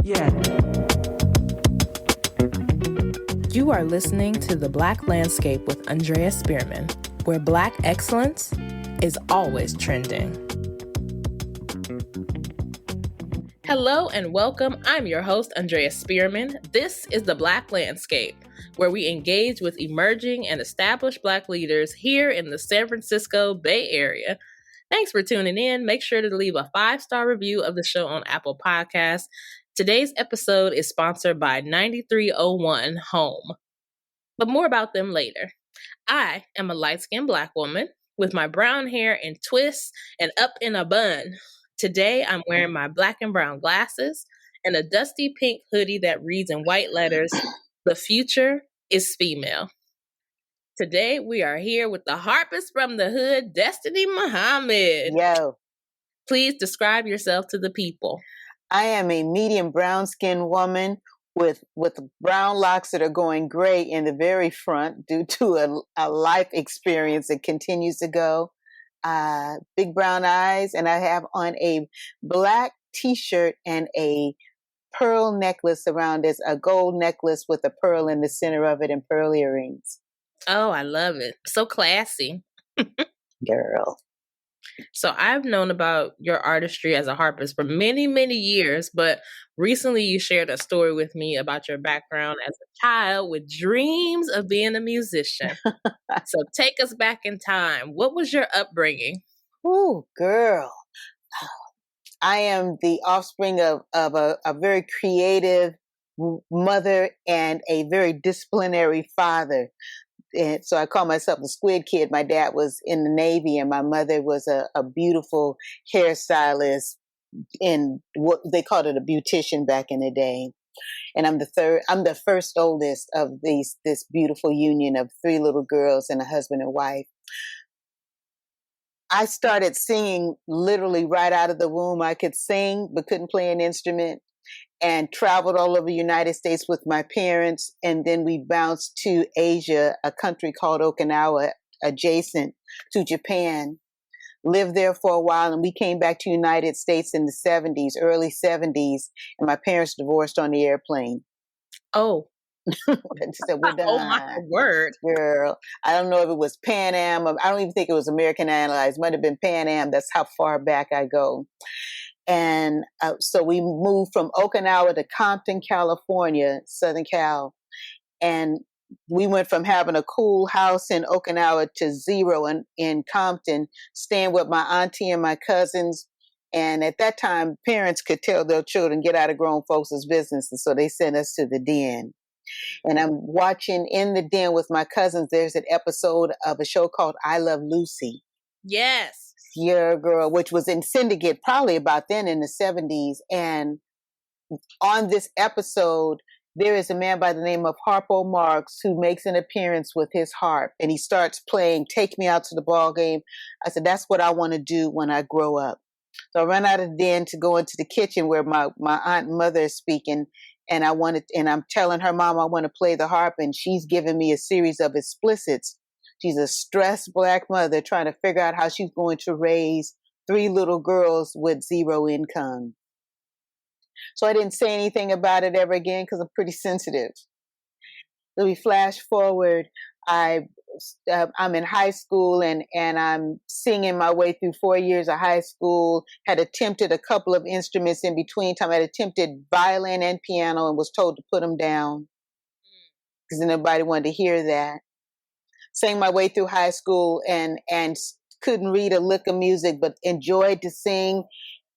Yeah. You are listening to The Black Landscape with Andrea Spearman, where Black excellence is always trending. Hello and welcome. I'm your host, Andrea Spearman. This is The Black Landscape, where we engage with emerging and established Black leaders here in the San Francisco Bay Area. Thanks for tuning in. Make sure to leave a 5-star review of the show on Apple Podcasts. Today's episode is sponsored by 9301 Home, but more about them later. I am a light-skinned Black woman with my brown hair in twists and up in a bun. Today, I'm wearing my black and brown glasses and a dusty pink hoodie that reads in white letters, "The future is female." Today, we are here with the harpist from the hood, Destiny Muhammad. Yo. Please describe yourself to the people. I am a medium brown-skinned woman with brown locks that are going gray in the very front due to a life experience that continues to go. Big brown eyes, and I have on a black t-shirt and a pearl necklace around it, a gold necklace with a pearl in the center of it and pearl earrings. Oh, I love it. So classy. Girl. So I've known about your artistry as a harpist for many, many years, but recently you shared a story with me about your background as a child with dreams of being a musician. So take us back in time. What was your upbringing? Ooh, girl. I am the offspring of a very creative mother and a very disciplinary father. And so I call myself the squid kid. My dad was in the Navy and my mother was a beautiful hairstylist, in what they called it, a beautician back in the day. And I'm the first oldest of this beautiful union of 3 little girls and a husband and wife. I started singing literally right out of the womb. I could sing, but couldn't play an instrument, and traveled all over the United States with my parents. And then we bounced to Asia, a country called Okinawa, adjacent to Japan, lived there for a while. And we came back to the United States in the 70s, early 70s. And my parents divorced on the airplane. Oh. So we're done. Oh my word. Girl. I don't know if it was Pan Am. I don't even think it was American Airlines. It might have been Pan Am. That's how far back I go. And so we moved from Okinawa to Compton, California, Southern Cal. And we went from having a cool house in Okinawa to zero in Compton, staying with my auntie and my cousins. And at that time, parents could tell their children, get out of grown folks' business. And so they sent us to the den. And I'm watching in the den with my cousins. There's an episode of a show called I Love Lucy. Yes. Yeah, girl, which was in syndicate probably about then in the 70s. And on this episode, there is a man by the name of Harpo Marx who makes an appearance with his harp, and he starts playing Take Me Out to the Ball Game. I said, that's what I want to do when I grow up. So I run out of the den to go into the kitchen where my aunt and mother is speaking. And I'm telling her, Mom, I want to play the harp. And she's giving me a series of explicits. She's a stressed Black mother trying to figure out how she's going to raise 3 little girls with 0 income. So I didn't say anything about it ever again because I'm pretty sensitive. So we flash forward. I'm in high school and I'm singing my way through 4 years of high school. Had attempted a couple of instruments in between time. I had attempted violin and piano and was told to put them down because nobody wanted to hear that. Sang my way through high school and couldn't read a lick of music, but enjoyed to sing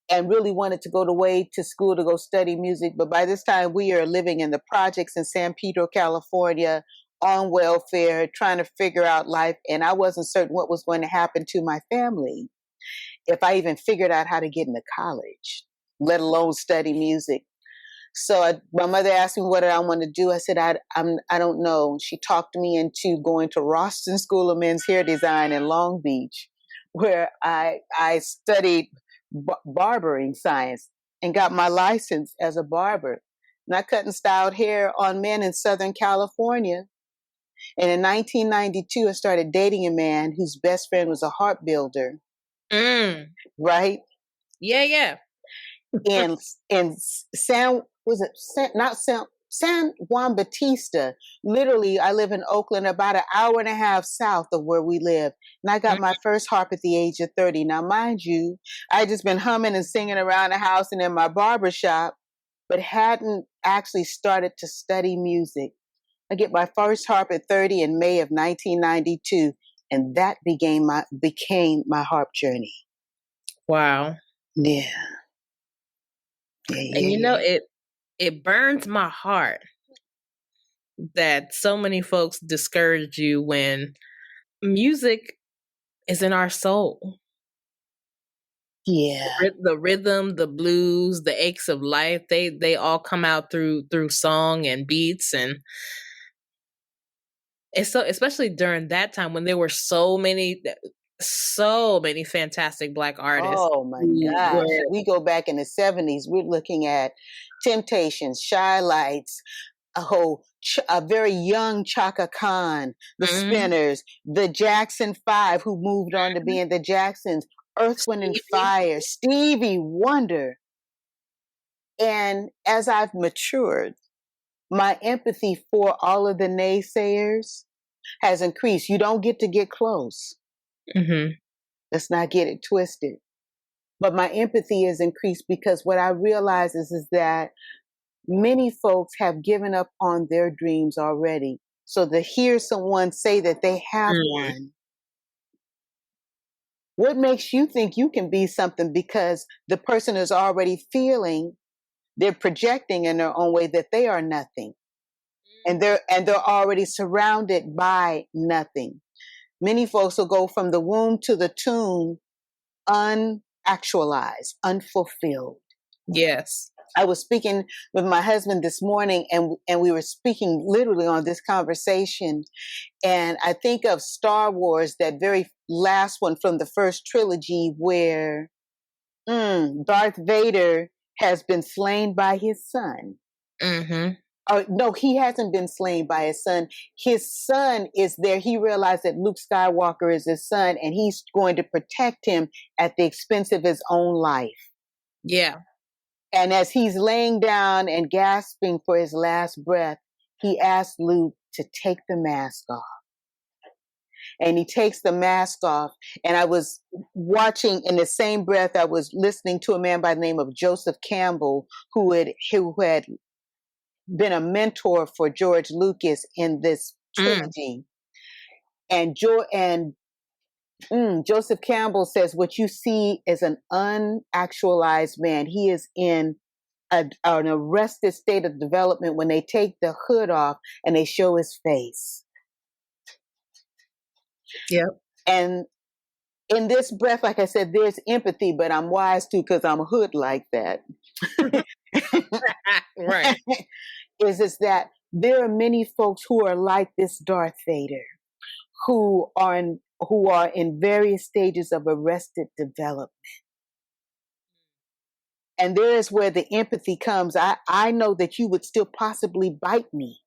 and really wanted to go to school to go study music. But by this time, we are living in the projects in San Pedro, California, on welfare, trying to figure out life. And I wasn't certain what was going to happen to my family if I even figured out how to get into college, let alone study music. So my mother asked me what did I want to do. I said, I don't know. She talked me into going to Ralston School of Men's Hair Design in Long Beach, where I studied barbering science and got my license as a barber. And I cut and styled hair on men in Southern California. And in 1992, I started dating a man whose best friend was a harp builder. Right? Yeah. in San was it San Juan Bautista. Literally, I live in Oakland, about an hour and a half south of where we live. And I got my first harp at the age of 30. Now, mind you, I just been humming and singing around the house and in my barber shop, but hadn't actually started to study music. I get my first harp at 30 in May of 1992, and that became my harp journey. Wow. Yeah. And you know, it burns my heart that so many folks discourage you when music is in our soul. Yeah. The rhythm, the blues, the aches of life, they all come out through song and beats. And it's so, especially during that time when there were so many fantastic Black artists. Oh my gosh. We go back in the 70s, we're looking at Temptations, Shy Lights, a very young Chaka Khan, the Spinners, the Jackson 5, who moved on to being the Jacksons, Earth, Wind and Fire, Stevie Wonder. And as I've matured, my empathy for all of the naysayers has increased. You don't get to get close. Let's not get it twisted. But my empathy has increased because what I realize is that many folks have given up on their dreams already. So to hear someone say that they have one, what makes you think you can be something? Because the person is already feeling, they're projecting in their own way that they are nothing. And they're already surrounded by nothing. Many folks will go from the womb to the tomb unactualized, unfulfilled. Yes. I was speaking with my husband this morning, and we were speaking literally on this conversation. And I think of Star Wars, that very last one from the first trilogy, where Darth Vader has been slain by his son. No, he hasn't been slain by his son. His son is there. He realized that Luke Skywalker is his son, and he's going to protect him at the expense of his own life. Yeah. And as he's laying down and gasping for his last breath, he asks Luke to take the mask off. And he takes the mask off. And I was watching, in the same breath, I was listening to a man by the name of Joseph Campbell, who had been a mentor for George Lucas in this trilogy. And Joseph Campbell says, what you see is an unactualized man. He is in an arrested state of development when they take the hood off and they show his face. Yep. And in this breath, like I said, there's empathy, but I'm wise too because I'm a hood like that. Right. is that there are many folks who are like this Darth Vader, who are in various stages of arrested development. And there is where the empathy comes. I know that you would still possibly bite me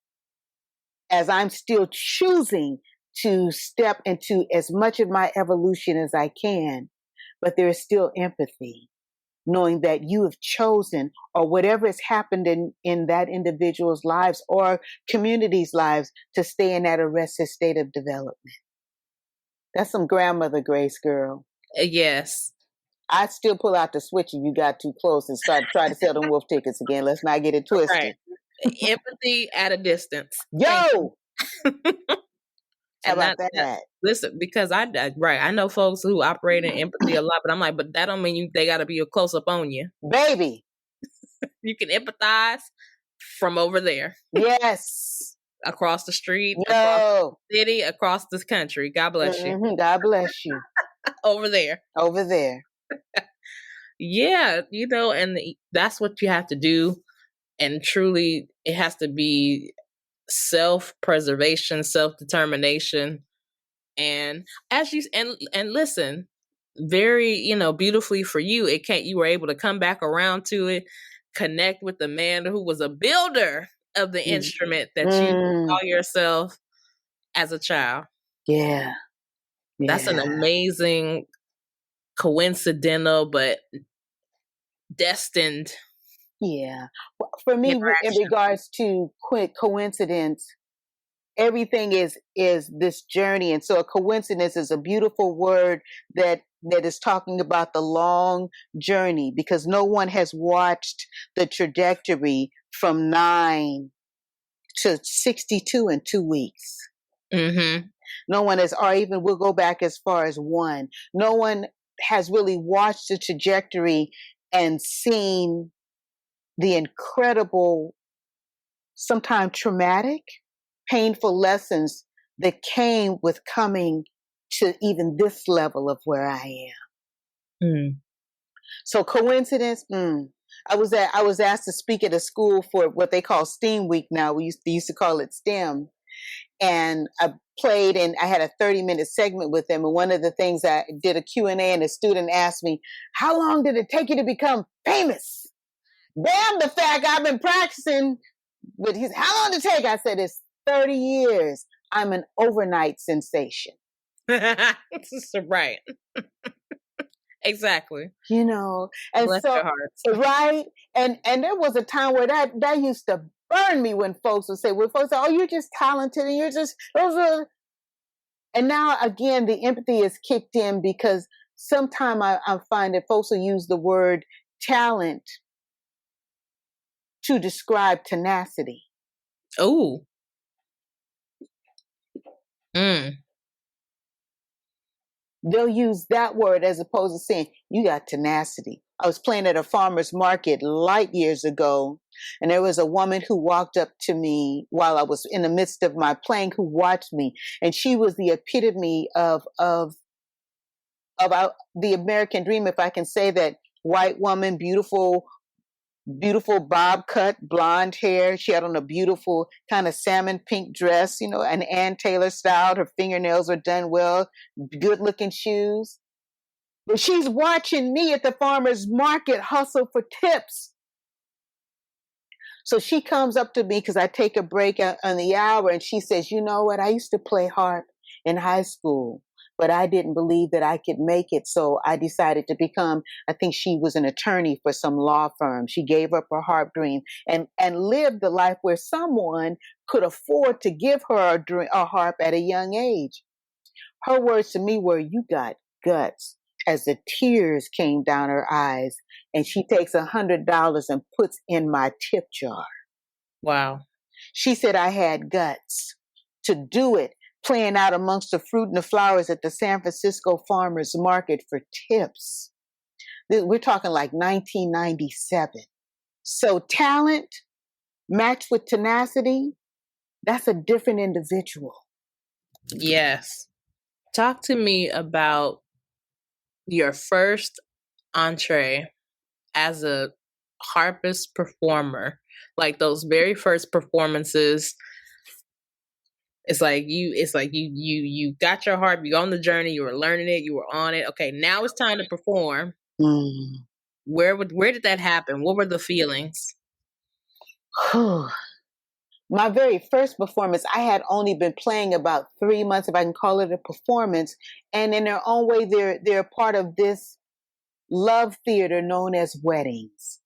as I'm still choosing to step into as much of my evolution as I can. But there is still empathy, knowing that you have chosen, or whatever has happened in that individual's lives or community's lives, to stay in that arrested state of development. That's some grandmother grace, girl. Yes. I still pull out the switch if you got too close and try to sell them wolf tickets again. Let's not get it twisted. Right. Empathy at a distance. Yo! How And about that? Listen, because I know folks who operate in empathy a lot, but I'm like, but that don't mean they got to be close up on you. Baby. You can empathize from over there. Yes. Across the street, across the city, across this country. God bless you. God bless you. Over there. Yeah, and that's what you have to do. And truly, it has to be self-preservation, self-determination. And as you and listen, very, beautifully for you, you were able to come back around to it, connect with the man who was a builder of the instrument that you call yourself as a child. Yeah. That's an amazing, coincidental, but destined Yeah. Well, for me, in interaction. regards to coincidence, everything is this journey, and so a coincidence is a beautiful word that is talking about the long journey, because no one has watched the trajectory from 9 to 62 in 2 weeks. Mm-hmm. No one has, or even we'll go back as far as one. No one has really watched the trajectory and seen the incredible, sometimes traumatic, painful lessons that came with coming to even this level of where I am. Mm. So coincidence, I was asked to speak at a school for what they call STEAM Week now. They used to call it STEM. And I played, and I had a 30-minute segment with them. And one of the things, I did a Q&A, and a student asked me, how long did it take you to become famous? Damn the fact I've been practicing. But he's, how long did it take? I said, it's 30 years. I'm an overnight sensation. Right. Exactly. You know, and Bless so, your hearts. right. And there was a time where that used to burn me when folks would say, oh, you're just talented and you're just, those are. And now again, the empathy is kicked in, because sometimes I find that folks will use the word talent to describe tenacity. Oh. Mm. They'll use that word as opposed to saying, you got tenacity. I was playing at a farmer's market light years ago, and there was a woman who walked up to me while I was in the midst of my playing, who watched me, and she was the epitome of the American dream, if I can say that. White woman, beautiful bob cut, blonde hair. She had on a beautiful kind of salmon pink dress, an Ann Taylor style. Her fingernails were done well, good looking shoes. But she's watching me at the farmer's market hustle for tips. So she comes up to me, because I take a break on the hour, and she says, you know what? I used to play harp in high school, but I didn't believe that I could make it. So I decided to become, I think she was an attorney for some law firm. She gave up her harp dream and lived the life where someone could afford to give her a harp at a young age. Her words to me were, you got guts, as the tears came down her eyes. And she takes $100 and puts in my tip jar. Wow. She said I had guts to do it, playing out amongst the fruit and the flowers at the San Francisco Farmers Market for tips. We're talking like 1997. So talent matched with tenacity, that's a different individual. Yes. Talk to me about your first entree as a harpist performer, like those very first performances. It's like you got your harp, you on the journey, you were learning it, you were on it. Okay, now it's time to perform. Where did that happen? What were the feelings? My very first performance, I had only been playing about 3 months, if I can call it a performance. And in their own way, they're part of this love theater known as weddings.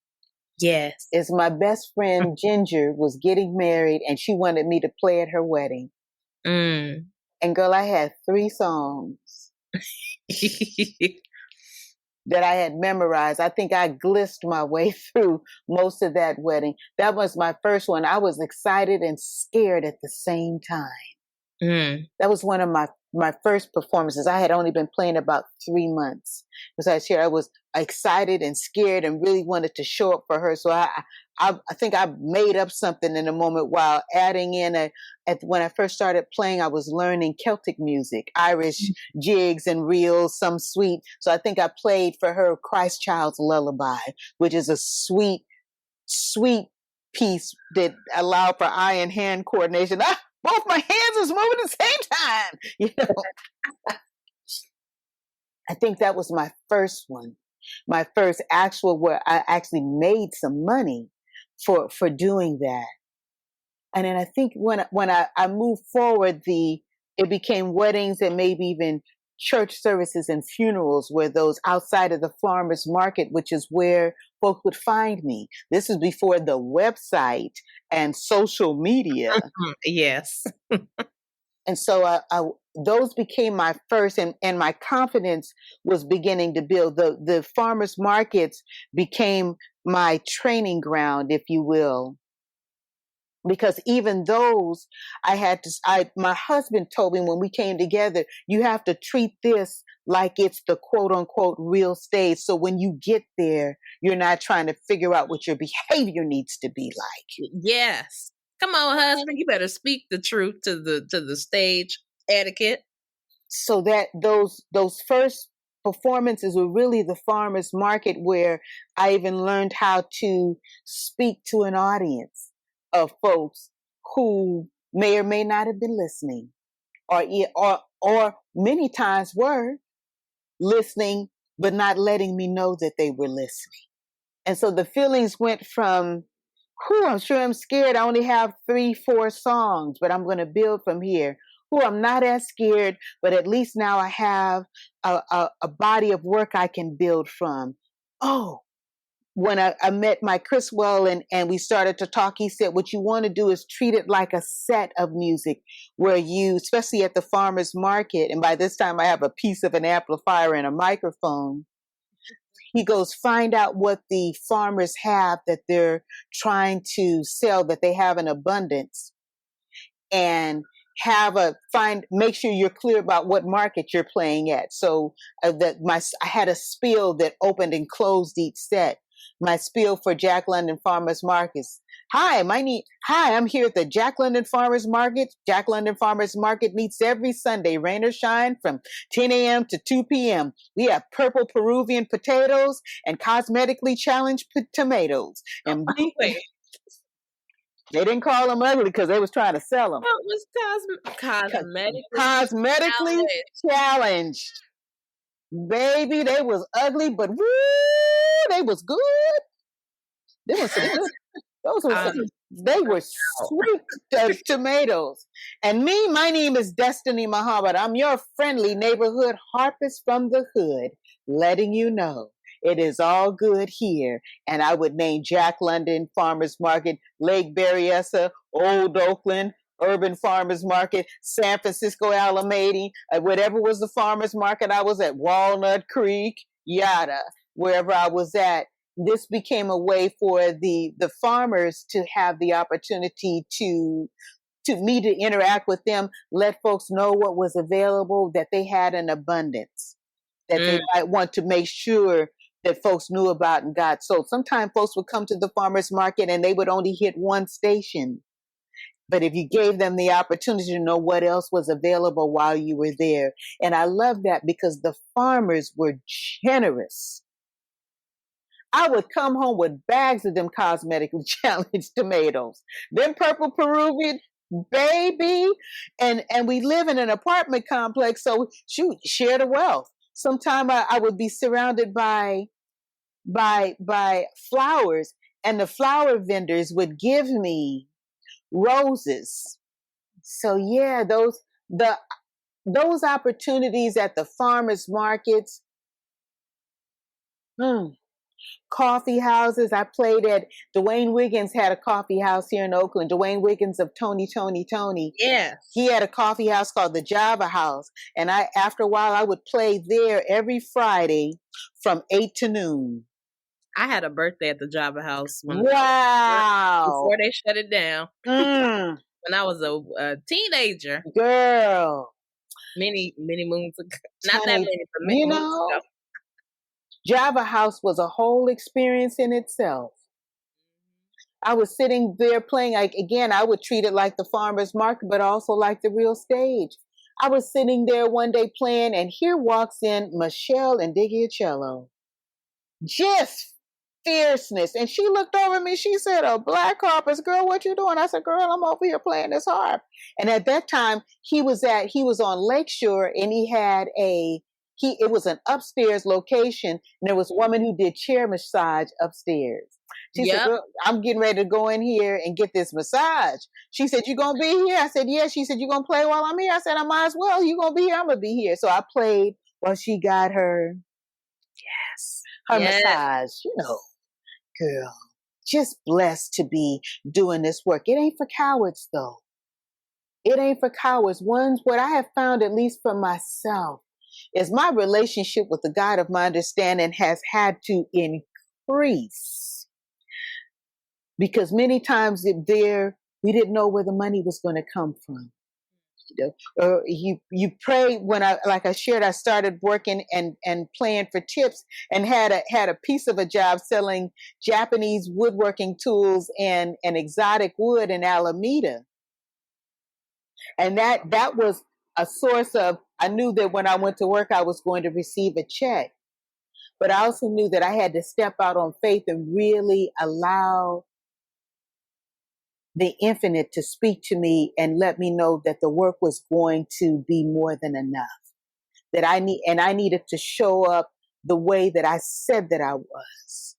Yes. It's my best friend, Ginger, was getting married, and she wanted me to play at her wedding. Mm. And girl, I had 3 songs that I had memorized. I think I glissed my way through most of that wedding. That was my first one. I was excited and scared at the same time. That was one of my first performances. I had only been playing about 3 months. As I shared, I was excited and scared and really wanted to show up for her. So I think I made up something in a moment while adding in when I first started playing, I was learning Celtic music, Irish jigs and reels, some sweet. So I think I played for her Christ Child's Lullaby, which is a sweet, sweet piece that allowed for eye and hand coordination. Both my hands was moving at the same time. I think that was my first one, my first actual, where I actually made some money for doing that. And then I think when I moved forward, it became weddings and maybe even church services and funerals were those outside of the farmers market, which is where folks would find me. This is before the website and social media. Yes. And so those became my first, and my confidence was beginning to build. The farmers markets became my training ground, if you will. Because even those, my husband told me when we came together, you have to treat this like it's the quote unquote real stage. So when you get there, you're not trying to figure out what your behavior needs to be like. Yes. Come on, husband, you better speak the truth to the stage etiquette. So that those first performances were really the farmers market, where I even learned how to speak to an audience of folks who may or may not have been listening, or many times were listening, but not letting me know that they were listening. And so the feelings went from, I'm sure I'm scared. I only have 3-4 songs, but I'm going to build from here. I'm not as scared, but at least now I have a body of work I can build from. When I met Mike Criswell and we started to talk, he said, what you want to do is treat it like a set of music where you, especially at the farmer's market, and by this time I have a piece of an amplifier and a microphone. He goes, find out what the farmers have that they're trying to sell, that they have in abundance, and make sure you're clear about what market you're playing at. So I had a spiel that opened and closed each set. My spiel for Jack London Farmers Markets. Hi, I'm here at the Jack London Farmers Market. Jack London Farmers Market meets every Sunday, rain or shine, from 10 a.m. to 2 p.m. We have purple Peruvian potatoes and cosmetically challenged tomatoes. And they didn't call them ugly because they was trying to sell them. What was cosmetically challenged? Baby, they was ugly, but woo, they was good. They were sweet tomatoes. And my name is Destiny Muhammad. I'm your friendly neighborhood harpist from the hood, letting you know it is all good here. And I would name Jack London Farmers Market, Lake Berryessa, Old Oakland, Urban Farmers Market, San Francisco Alameda, whatever was the farmers market I was at, Walnut Creek, yada, wherever I was at. This became a way for the farmers to have the opportunity to me to interact with them, let folks know what was available, that they had an abundance, that they might want to make sure that folks knew about and got sold. Sometimes folks would come to the farmers market and they would only hit one station. But if you gave them the opportunity to know what else was available while you were there. And I love that because the farmers were generous. I would come home with bags of them cosmetically challenged tomatoes. Them purple Peruvian, baby. And we live in an apartment complex, so share the wealth. Sometime I would be surrounded by flowers, and the flower vendors would give me roses. So yeah, those opportunities at the farmers markets, coffee houses. I played at Dwayne Wiggins had a coffee house here in Oakland. Dwayne Wiggins of Tony. Yeah. He had a coffee house called the Java House. And after a while, I would play there every Friday from 8 to noon. I had a birthday at the Java House. Before they shut it down. When I was a teenager. Girl. Many moons ago. Not that many, but many moons ago. Java House was a whole experience in itself. I was sitting there playing, I would treat it like the farmer's market, but also like the real stage. I was sitting there one day playing, and here walks in Michelle and Digiacello. Just fierceness. And she looked over at me, she said, "Oh, black harpist, girl, what you doing?" I said, "Girl, I'm over here playing this harp." And at that time, he was on Lakeshore, and he had it was an upstairs location, and there was a woman who did chair massage upstairs. She said, Yep. "Girl, I'm getting ready to go in here and get this massage." She said, "You gonna be here?" I said, "Yeah." She said, "You gonna play while I'm here?" I said, "I might as well. You gonna be here? I'm gonna be here." So I played while she got her Yes. massage. Girl, just blessed to be doing this work. It ain't for cowards, though. It ain't for cowards. What I have found, at least for myself, is my relationship with the God of my understanding has had to increase. Because many times we didn't know where the money was going to come from. You pray. When I shared, I started working and playing for tips, and had a piece of a job selling Japanese woodworking tools and exotic wood in Alameda. And that was a source of, I knew that when I went to work, I was going to receive a check. But I also knew that I had to step out on faith and really allow the infinite to speak to me and let me know that the work was going to be more than enough. That I needed to show up the way that I said that I was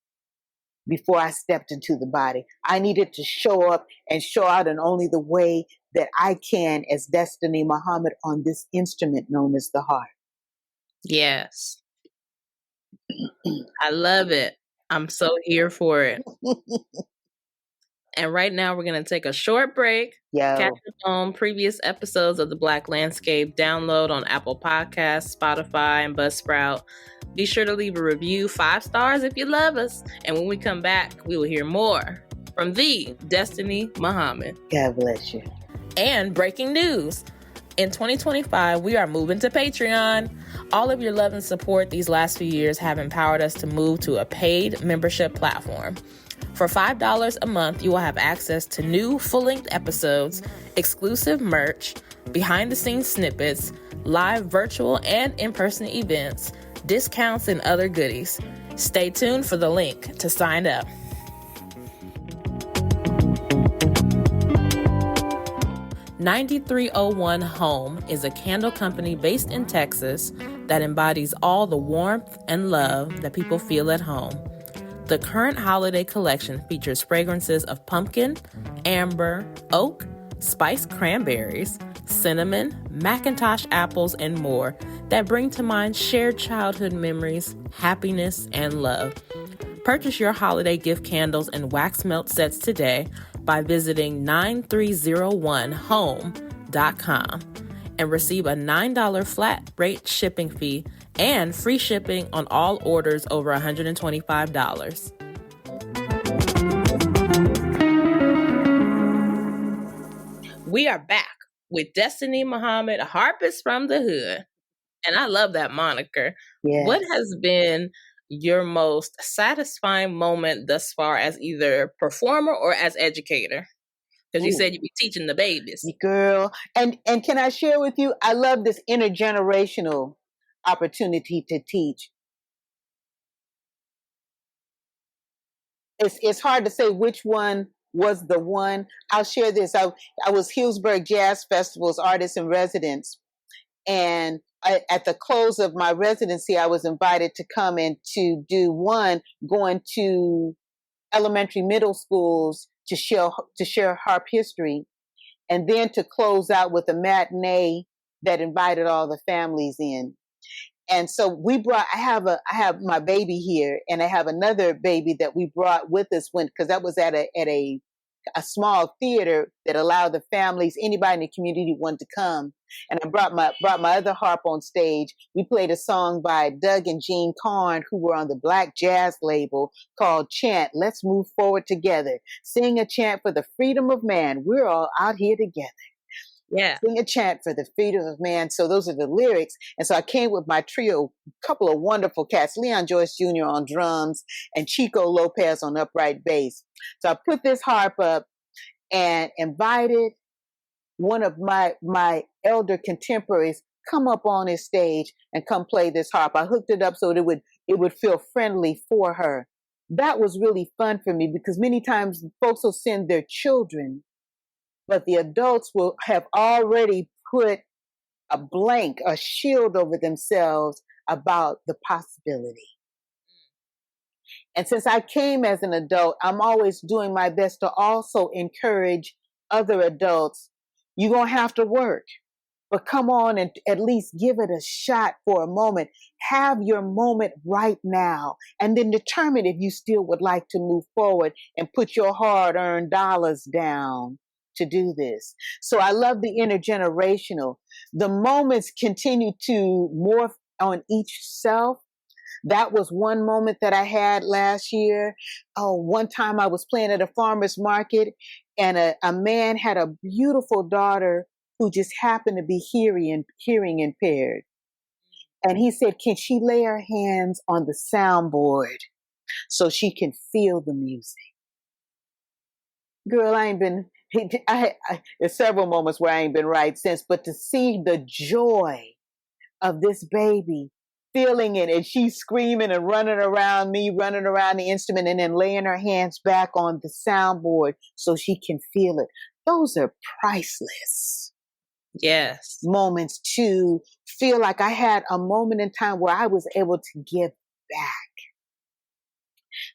before I stepped into the body. I needed to show up and show out in only the way that I can as Destiny Muhammad on this instrument known as the harp. Yes. I love it. I'm so here for it. And right now we're going to take a short break. Catch up on previous episodes of The Black Landscape. Download on Apple Podcasts, Spotify, and Buzzsprout. Be sure to leave a review, 5 stars if you love us. And when we come back, we will hear more from the Destiny Muhammad. God bless you. And breaking news. In 2025, we are moving to Patreon. All of your love and support these last few years have empowered us to move to a paid membership platform. For $5 a month, you will have access to new full-length episodes, exclusive merch, behind-the-scenes snippets, live virtual and in-person events, discounts, and other goodies. Stay tuned for the link to sign up. $9301 Home is a candle company based in Texas that embodies all the warmth and love that people feel at home. The current holiday collection features fragrances of pumpkin, amber, oak, spiced cranberries, cinnamon, Macintosh apples, and more that bring to mind shared childhood memories, happiness, and love. Purchase your holiday gift candles and wax melt sets today by visiting 9301home.com and receive a $9 flat rate shipping fee and free shipping on all orders over $125. We are back with Destiny Muhammad, harpist from the hood. And I love that moniker. Yes. What has been your most satisfying moment thus far as either performer or as educator? Because you said you be teaching the babies. Girl. And can I share with you, I love this intergenerational opportunity to teach. It's hard to say which one was the one. I'll share this. I was Hillsburg Jazz Festival's artist in residence. And at the close of my residency, I was invited to come and to do going to elementary, middle schools to share harp history, and then to close out with a matinee that invited all the families in. And so I have my baby here, and I have another baby that we brought with us because that was at a small theater that allowed the families, anybody in the community who wanted to come. And I brought my other harp on stage. We played a song by Doug and Jean Carn, who were on the Black Jazz label, called Chant, Let's Move Forward Together. Sing a chant for the freedom of man. We're all out here together. Yeah. Sing a chant for the freedom of man. So those are the lyrics. And so I came with my trio, a couple of wonderful cats, Leon Joyce Jr. on drums and Chico Lopez on upright bass. So I put this harp up and invited one of my elder contemporaries come up on his stage and come play this harp. I hooked it up so it would feel friendly for her. That was really fun for me because many times folks will send their children, but the adults will have already put a shield over themselves about the possibility. And since I came as an adult, I'm always doing my best to also encourage other adults. You're going to have to work, but come on and at least give it a shot for a moment. Have your moment right now, and then determine if you still would like to move forward and put your hard-earned dollars down to do this. So I love the intergenerational. The moments continue to morph on each self. That was one moment that I had last year. Oh, one time I was playing at a farmer's market, and a man had a beautiful daughter who just happened to be hearing impaired. And he said, can she lay her hands on the soundboard so she can feel the music? Girl, there's several moments where I ain't been right since, but to see the joy of this baby feeling it, and she's screaming and running around me, running around the instrument, and then laying her hands back on the soundboard so she can feel it. Those are priceless. Yes. Moments to feel like I had a moment in time where I was able to give back.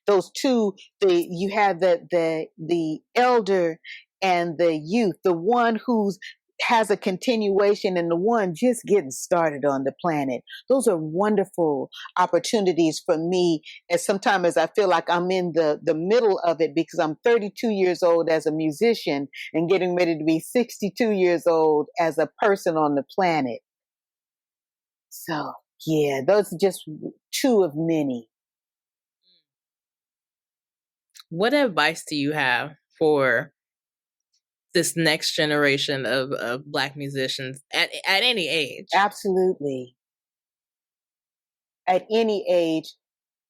Those two, you have the elder and the youth, the one who's has a continuation and the one just getting started on the planet. Those are wonderful opportunities for me. And sometimes as I feel like I'm in the middle of it, because I'm 32 years old as a musician and getting ready to be 62 years old as a person on the planet. So yeah, those are just two of many. What advice do you have for this next generation of Black musicians at any age? Absolutely. At any age.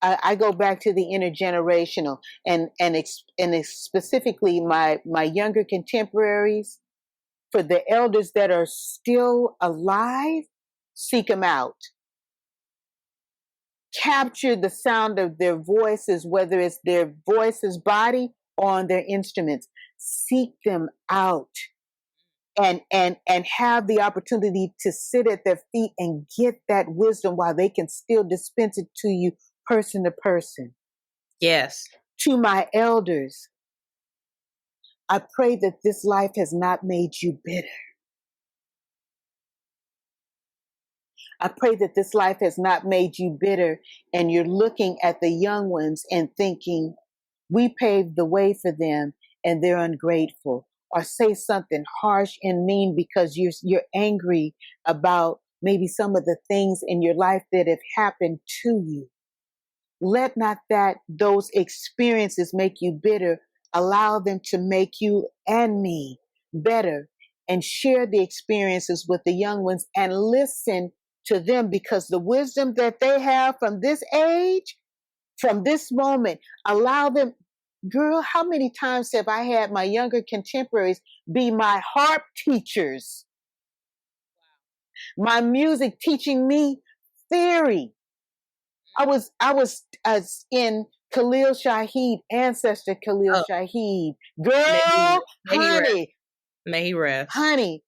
I go back to the intergenerational and specifically my younger contemporaries. For the elders that are still alive, seek them out. Capture the sound of their voices, whether it's their voices body or on their instruments. Seek them out and have the opportunity to sit at their feet and get that wisdom while they can still dispense it to you person to person. Yes. To my elders, I pray that this life has not made you bitter. I pray that this life has not made you bitter and you're looking at the young ones and thinking, we paved the way for them and they're ungrateful, or say something harsh and mean because you're angry about maybe some of the things in your life that have happened to you. Let not those experiences make you bitter. Allow them to make you and me better, and share the experiences with the young ones and listen to them, because the wisdom that they have from this age, from this moment, allow them. Girl, how many times have I had my younger contemporaries be my harp teachers? My music teaching me theory. I was in Khalil Shaheed, ancestor Khalil Shaheed. Girl, May he rest. Honey,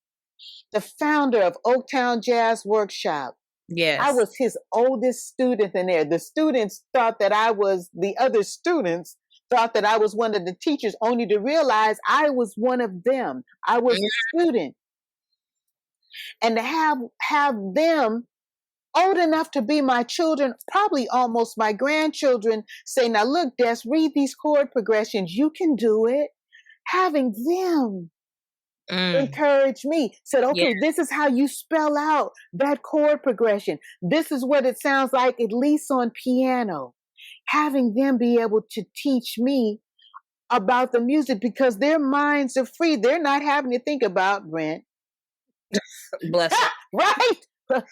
the founder of Oaktown Jazz Workshop. Yes. I was his oldest student in there. The students thought that the other students thought that I was one of the teachers, only to realize I was one of them. I was a student. And to have them old enough to be my children, probably almost my grandchildren, say, now look, Des, read these chord progressions. You can do it. Having them encourage me, said, okay, this is how you spell out that chord progression. This is what it sounds like, at least on piano. Having them be able to teach me about the music, because their minds are free. They're not having to think about rent. Bless you. Right?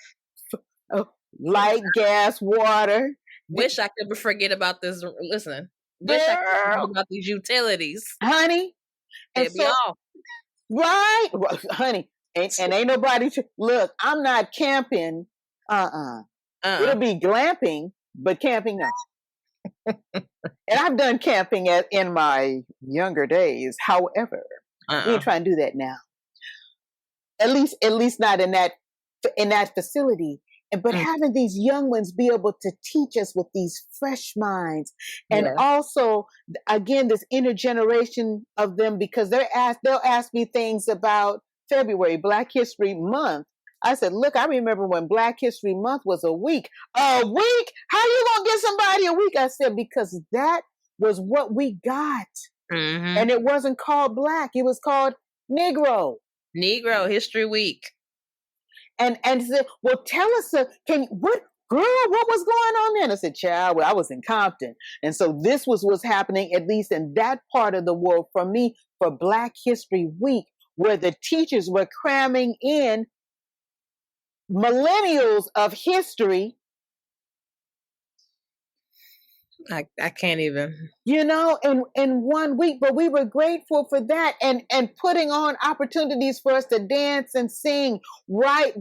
Light, gas, water. Wish I could forget about this. Listen, wish I could forget about these utilities, honey. And so, be off. Right, honey. And ain't nobody. Look, I'm not camping. It'll be glamping, but camping no. And I've done camping in my younger days. However, we ain't trying to do that now. At least not in that facility. But having these young ones be able to teach us with these fresh minds, and Yeah. also again this intergeneration of them, because they'll ask me things about February, Black History Month. I said, look, I remember when Black History Month was a week. A week? How you gonna get somebody a week? I said, because that was what we got. Mm-hmm. And it wasn't called Black, it was called Negro History Week. And said, well, tell us, what was going on then? I said, child, well, I was in Compton. And so this was what's happening, at least in that part of the world for me, for Black History Week, where the teachers were cramming in millennials of history. I can't even. In 1 week, but we were grateful for that, and putting on opportunities for us to dance and sing, write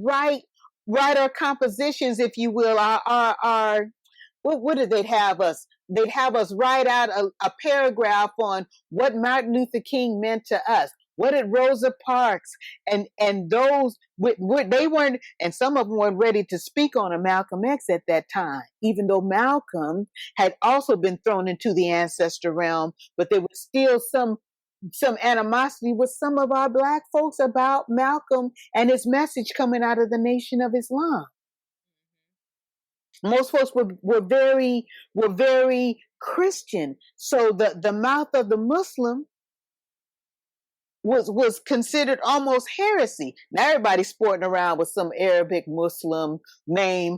our compositions, if you will. Our what did they have us? They'd have us write out a paragraph on what Martin Luther King meant to us. What did Rosa Parks and those they weren't, and some of them weren't ready to speak on a Malcolm X at that time, even though Malcolm had also been thrown into the ancestor realm, but there was still some animosity with some of our Black folks about Malcolm and his message coming out of the Nation of Islam. Most folks were very Christian, so the mouth of the Muslim was considered almost heresy. Now everybody's sporting around with some Arabic Muslim name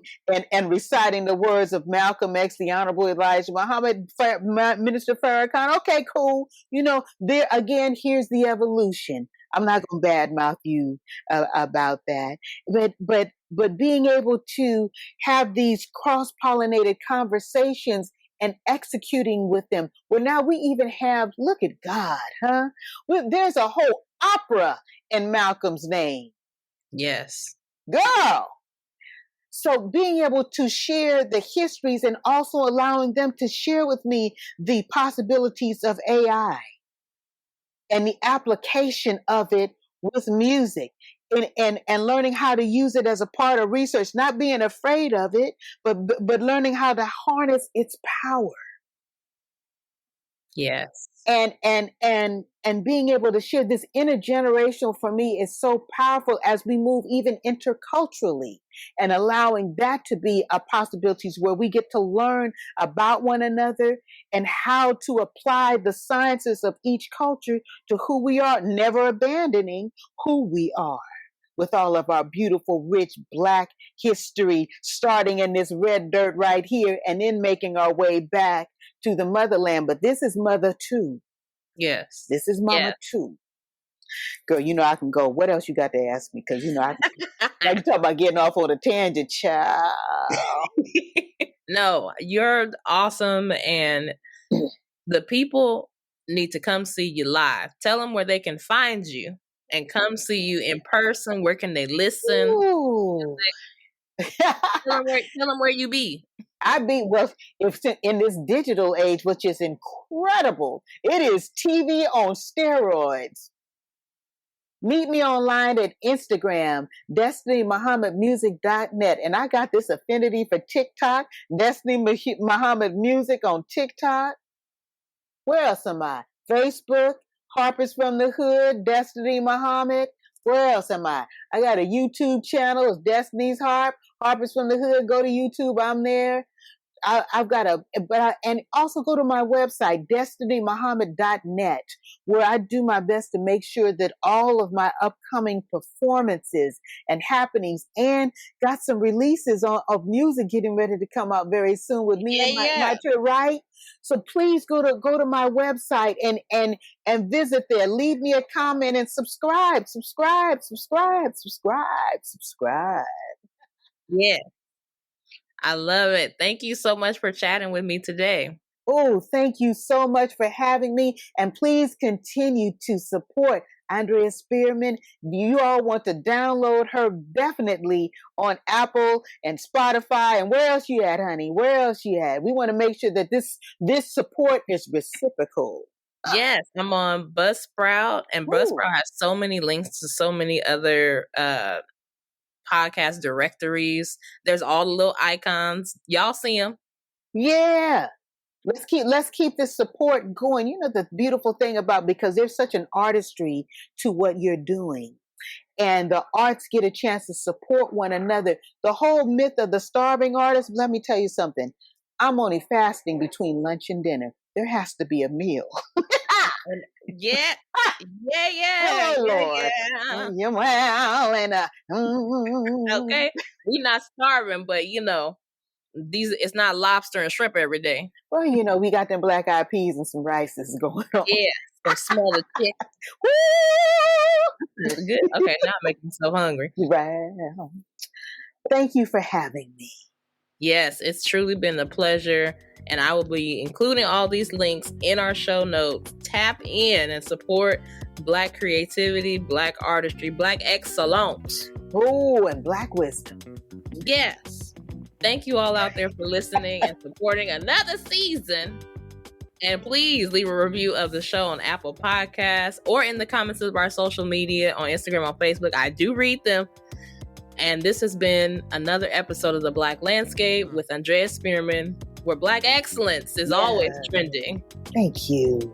and reciting the words of Malcolm X, the Honorable Elijah Muhammad, Minister Farrakhan. Okay, cool. There again, here's the evolution. I'm not going to badmouth you about that, but being able to have these cross-pollinated conversations and executing with them. Well, now we even have, look at God, huh? There's a whole opera in Malcolm's name. Yes. Girl. So being able to share the histories and also allowing them to share with me the possibilities of AI and the application of it with music. And learning how to use it as a part of research, not being afraid of it, but learning how to harness its power. Yes. And being able to share this intergenerational for me is so powerful as we move even interculturally, and allowing that to be a possibilities where we get to learn about one another and how to apply the sciences of each culture to who we are, never abandoning who we are. With all of our beautiful, rich Black history, starting in this red dirt right here and then making our way back to the motherland. But this is Mother too. Yes. This is Mama too. Girl, I can go. What else you got to ask me? Because, I can talk about getting off on a tangent, child. No, you're awesome. And the people need to come see you live. Tell them where they can find you. And come see you in person. Where can they listen? Tell them where you be. If in this digital age, which is incredible, it is TV on steroids. Meet me online at Instagram, DestinyMuhammadMusic.net. And I got this affinity for TikTok, Destiny Muhammad Music on TikTok. Where else am I? Facebook, Harper's from the Hood, Destiny Muhammad. Where else am I? I got a YouTube channel. It's Destiny's Harp. Harper's from the Hood. Go to YouTube. I'm there. I've got and also go to my website, DestinyMuhammad.net, where I do my best to make sure that all of my upcoming performances and happenings, and got some releases of music getting ready to come out very soon with me and my tour, right? So please go to my website and visit there. Leave me a comment and subscribe. Yeah. I love it. Thank you so much for chatting with me today. Oh, thank you so much for having me. And please continue to support Andrea Spearman. You all want to download her definitely on Apple and Spotify. And where else you at, honey? Where else you at? We want to make sure that this support is reciprocal. Yes, I'm on Buzzsprout, and Buzzsprout has so many links to so many other podcast directories. There's all the little icons. Y'all see them? Yeah. Let's keep this support going. You know, the beautiful thing about, because there's such an artistry to what you're doing, and the arts get a chance to support one another. The whole myth of the starving artist, let me tell you something. I'm only fasting between lunch and dinner. There has to be a meal. Yeah. Oh, Lord. Yeah. Well, and okay. We're not starving, but it's not lobster and shrimp every day. Well, we got them black eyed peas and some rices going on. Yeah, some smaller chicken. Good. Okay, now I'm making myself hungry. Wow. Thank you for having me. Yes, it's truly been a pleasure. And I will be including all these links in our show notes. Tap in and support Black creativity, Black artistry, Black excellence. Oh, and Black wisdom. Yes. Thank you all out there for listening and supporting another season. And please leave a review of the show on Apple Podcasts or in the comments of our social media on Instagram, on Facebook. I do read them. And this has been another episode of The Black Landscape with Andrea Spearman, where Black excellence is always trending. Thank you.